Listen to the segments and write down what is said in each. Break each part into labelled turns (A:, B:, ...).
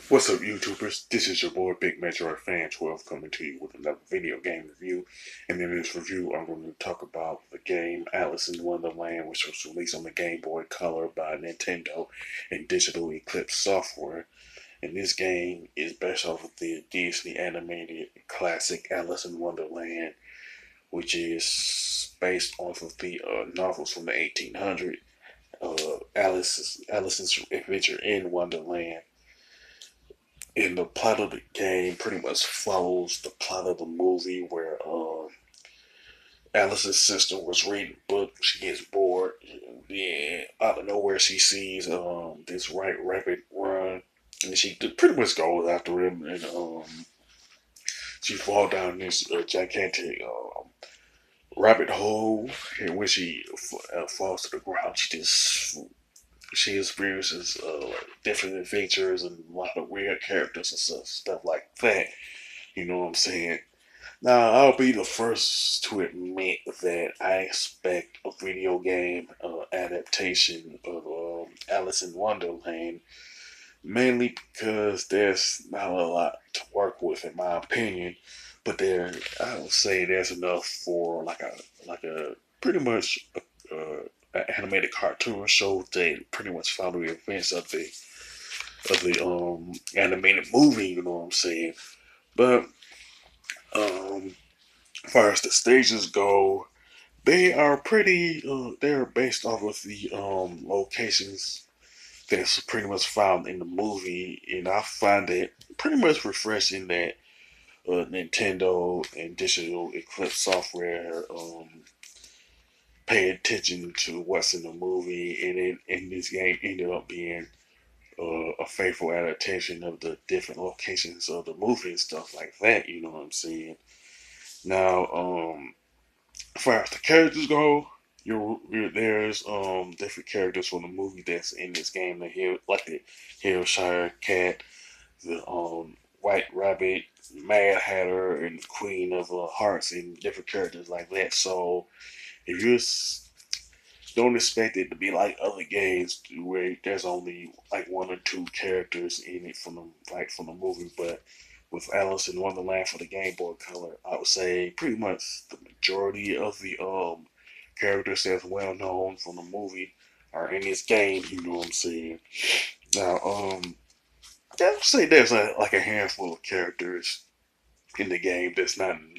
A: What's up, YouTubers? This is your boy Big Metroid Fan 12 coming to you with another video game review. And in this review, I'm going to talk about the game Alice in Wonderland, which was released on the Game Boy Color by Nintendo and digital Eclipse software. And this game is based off of the Disney animated classic Alice in Wonderland, which is based off of the novels from the 1800s, Alice's Adventure in Wonderland. And the plot of the game pretty much follows the plot of the movie where Alice's sister was reading a book. She gets bored. And then out of nowhere, she sees this white rabbit run. And she pretty much goes after him. And she falls down this gigantic rabbit hole. And when she falls to the ground, she experiences different adventures and a lot of weird characters and stuff like that. You know what I'm saying? Now, I'll be the first to admit that I expect a video game adaptation of Alice in Wonderland, mainly because there's not a lot to work with, in my opinion. But I would say there's enough for like a pretty much an animated cartoon show that pretty much follow the events of the animated movie. You know what I'm saying? But um, as far as the stages go, they are pretty. They're based off of the locations that's pretty much found in the movie, and I find it pretty much refreshing that Nintendo and digital Eclipse software pay attention to what's in the movie, and this game ended up being a faithful adaptation of the different locations of the movie and stuff like that. You know what I'm saying? Now, as far as the characters go, there's different characters from the movie that's in this game. The Hillshire Cat, the White Rabbit, Mad Hatter, and Queen of Hearts, and different characters like that. So if you don't expect it to be like other games where there's only like one or two characters in it from the movie, but with Alice in Wonderland for the Game Boy Color, I would say pretty much the majority of the characters that's well known from the movie are in this game. You know what I'm saying? Now, I would say there's like a handful of characters in the game that's not in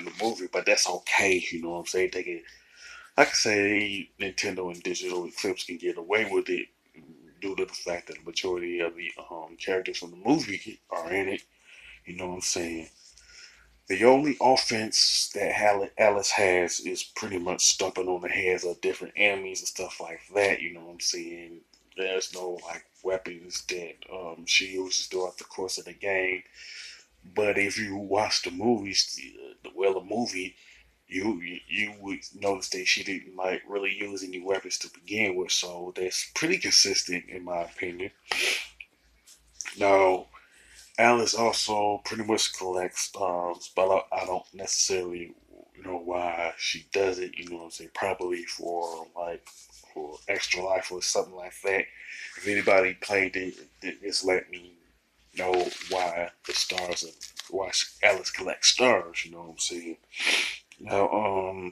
A: the movie, but that's okay. You know what I'm saying? I can say Nintendo and Digital Eclipse can get away with it due to the fact that the majority of the characters from the movie are in it. You know what I'm saying? The only offense that Alice has is pretty much stomping on the heads of different enemies and stuff like that. You know what I'm saying? There's no like weapons that she uses throughout the course of the game. But if you watch the movies, the movie, you would notice that she didn't like really use any weapons to begin with. So that's pretty consistent in my opinion. Now, Alice also pretty much collects stars, but I don't necessarily know why she does it. You know what I'm saying? Probably for extra life or something like that. If anybody played it, just let me know why Alice collects stars. You know what I'm saying? Now,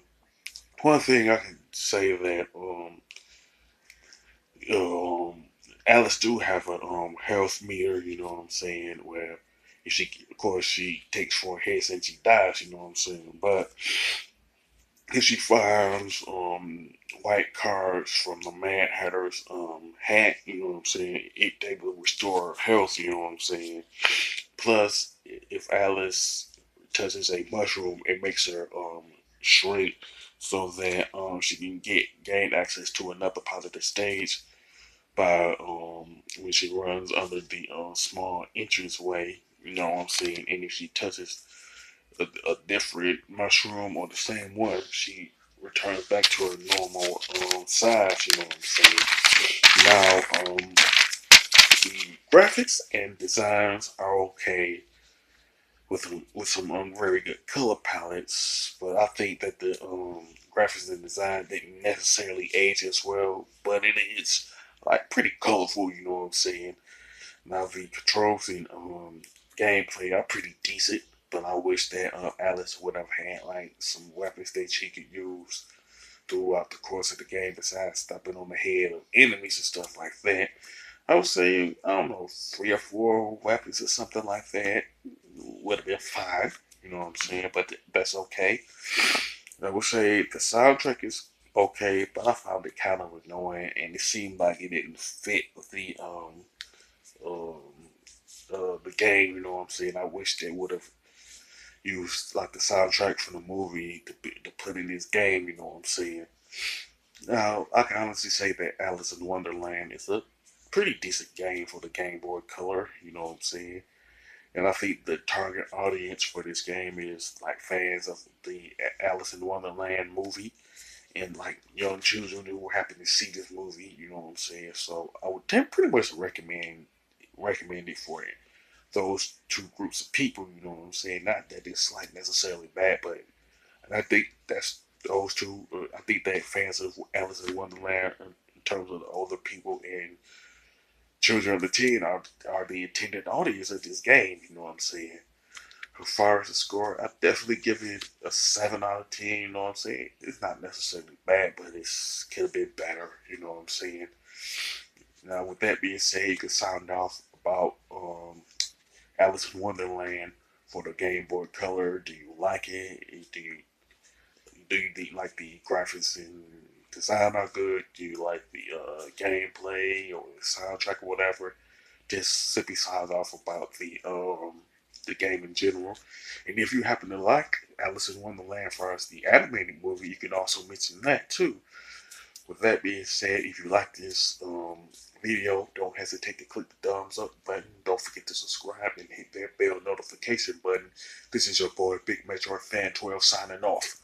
A: one thing I can say that um, Alice do have a health meter. You know what I'm saying? Where if she, of course, she takes 4 hits and she dies. You know what I'm saying? But if she finds white cards from the Mad Hatter's hat, you know what I'm saying? They will restore her health. You know what I'm saying? Plus, if Alice touches a mushroom, it makes her shrink so that she can gain access to another part of the stage by when she runs under the small entrance way. You know what I'm saying? And if she touches a different mushroom or the same one, she returns back to her normal size. You know what I'm saying? Now, the graphics and designs are okay with some very good color palettes, but I think that the graphics and design didn't necessarily age as well. But it is like pretty colorful, you know what I'm saying? Now the controls and gameplay are pretty decent, but I wish that Alice would have had like some weapons that she could use throughout the course of the game besides stepping on the head of enemies and stuff like that. I would say, I don't know, 3 or 4 weapons or something like that would have been fine. You know what I'm saying? But that's okay. I would say the soundtrack is okay, but I found it kind of annoying, and it seemed like it didn't fit with um, the game. You know what I'm saying? I wish they would have used like the soundtrack from the movie to put in this game. You know what I'm saying? Now I can honestly say that Alice in Wonderland is a pretty decent game for the Game Boy Color. You know what I'm saying? And I think the target audience for this game is like fans of the Alice in Wonderland movie and like young children who happen to see this movie. You know what I'm saying? So I would pretty much recommend it for it. Those two groups of people. You know what I'm saying? Not that it's like necessarily bad, but and I think that's those two. I think that fans of Alice in Wonderland, in terms of the older people and children of the teen, are the intended audience of this game. You know what I'm saying? As far as the score, I definitely give it a 7 out of 10. You know what I'm saying? It's not necessarily bad, but it's could have been better. You know what I'm saying? Now, with that being said, you can sound off about Alice in Wonderland for the Game Boy Color. Do you like it? Do you like the graphics and design are good? Do you like the gameplay or the soundtrack or whatever? Just simply sound off about the game in general. And if you happen to like Alice in Wonderland for us, the animated movie, you can also mention that too. With that being said, if you like this video, don't hesitate to click the thumbs up button. Don't forget to subscribe and hit that bell notification button. This is your boy Big Metro Fan 12 signing off.